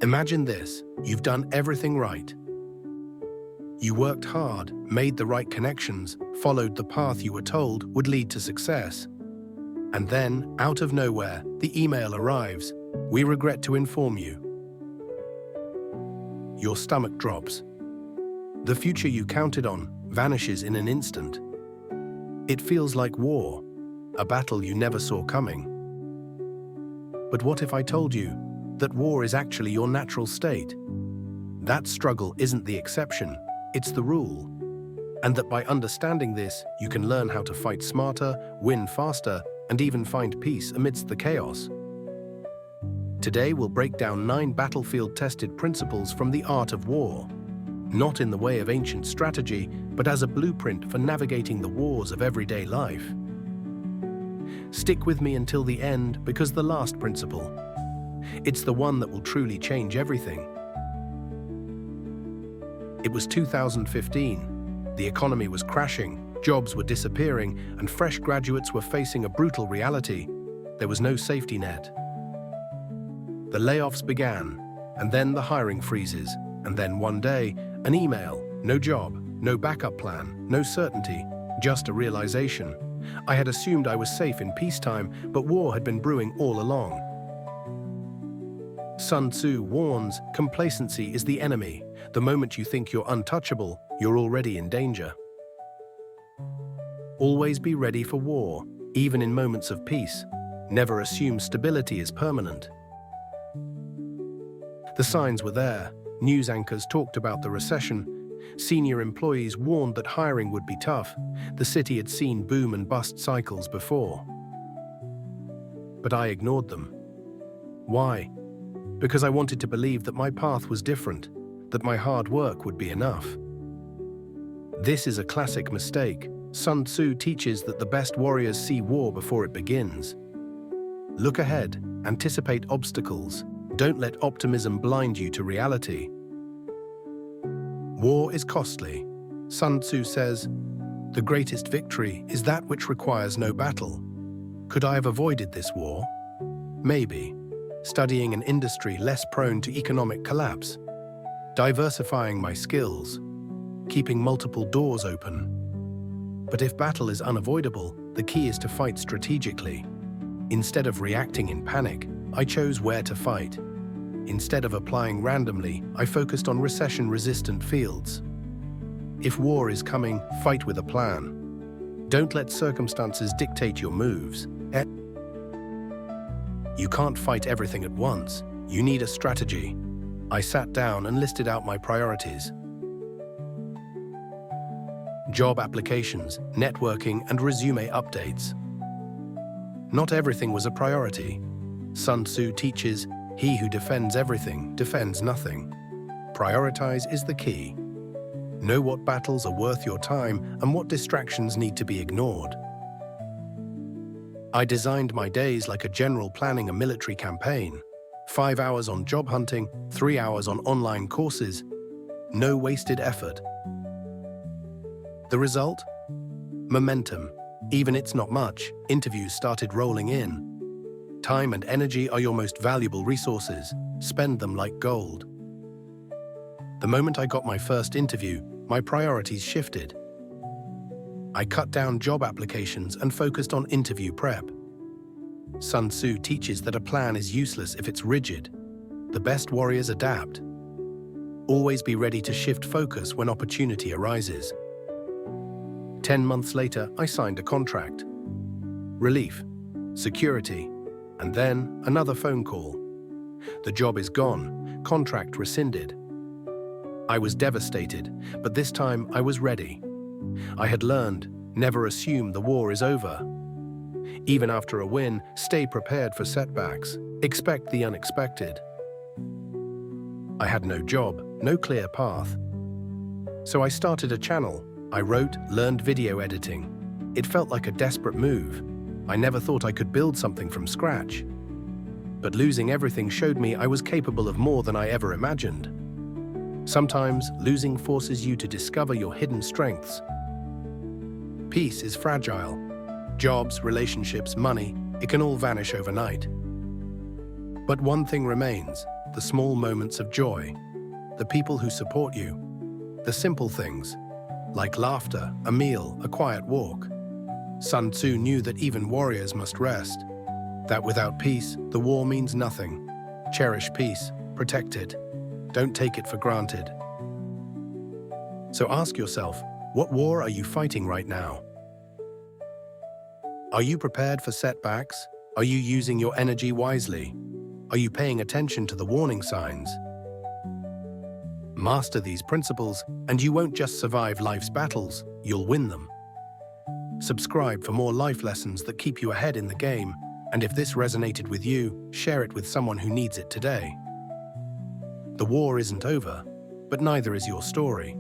Imagine this: you've done everything right. You worked hard, made the right connections, followed the path you were told would lead to success. And then, out of nowhere, the email arrives. We regret to inform you. Your stomach drops. The future you counted on vanishes in an instant. It feels like war, a battle you never saw coming. But what if I told you that war is actually your natural state? That struggle isn't the exception, it's the rule. And that by understanding this, you can learn how to fight smarter, win faster, and even find peace amidst the chaos. Today we'll break down 9 battlefield-tested principles from the art of war, not in the way of ancient strategy, but as a blueprint for navigating the wars of everyday life. Stick with me until the end, because the last principle, it's the one that will truly change everything. It was 2015. The economy was crashing, jobs were disappearing, and fresh graduates were facing a brutal reality. There was no safety net. The layoffs began, and then the hiring freezes, and then one day, an email, no job, no backup plan, no certainty, just a realization. I had assumed I was safe in peacetime, but war had been brewing all along. Sun Tzu warns, complacency is the enemy. The moment you think you're untouchable, you're already in danger. Always be ready for war, even in moments of peace. Never assume stability is permanent. The signs were there. News anchors talked about the recession. Senior employees warned that hiring would be tough. The city had seen boom and bust cycles before. But I ignored them. Why? Because I wanted to believe that my path was different, that my hard work would be enough. This is a classic mistake. Sun Tzu teaches that the best warriors see war before it begins. Look ahead, anticipate obstacles. Don't let optimism blind you to reality. War is costly. Sun Tzu says, "The greatest victory is that which requires no battle." Could I have avoided this war? Maybe. Studying an industry less prone to economic collapse, diversifying my skills, keeping multiple doors open. But if battle is unavoidable, the key is to fight strategically. Instead of reacting in panic, I chose where to fight. Instead of applying randomly, I focused on recession-resistant fields. If war is coming, fight with a plan. Don't let circumstances dictate your moves. You can't fight everything at once. You need a strategy. I sat down and listed out my priorities. Job applications, networking, and resume updates. Not everything was a priority. Sun Tzu teaches, "He who defends everything defends nothing." Prioritize is the key. Know what battles are worth your time and what distractions need to be ignored. I designed my days like a general planning a military campaign. 5 hours on job hunting, 3 hours on online courses. No wasted effort. The result? Momentum. Even it's not much, interviews started rolling in. Time and energy are your most valuable resources. Spend them like gold. The moment I got my first interview, my priorities shifted. I cut down job applications and focused on interview prep. Sun Tzu teaches that a plan is useless if it's rigid. The best warriors adapt. Always be ready to shift focus when opportunity arises. 10 months later, I signed a contract. Relief, security, and then another phone call. The job is gone, contract rescinded. I was devastated, but this time I was ready. I had learned, never assume the war is over. Even after a win, stay prepared for setbacks. Expect the unexpected. I had no job, no clear path. So I started a channel. I wrote, learned video editing. It felt like a desperate move. I never thought I could build something from scratch. But losing everything showed me I was capable of more than I ever imagined. Sometimes, losing forces you to discover your hidden strengths. Peace is fragile. Jobs, relationships, money, it can all vanish overnight. But one thing remains, the small moments of joy, the people who support you, the simple things, like laughter, a meal, a quiet walk. Sun Tzu knew that even warriors must rest, that without peace, the war means nothing. Cherish peace, protect it, don't take it for granted. So ask yourself, what war are you fighting right now? Are you prepared for setbacks? Are you using your energy wisely? Are you paying attention to the warning signs? Master these principles, and you won't just survive life's battles, you'll win them. Subscribe for more life lessons that keep you ahead in the game, and if this resonated with you, share it with someone who needs it today. The war isn't over, but neither is your story.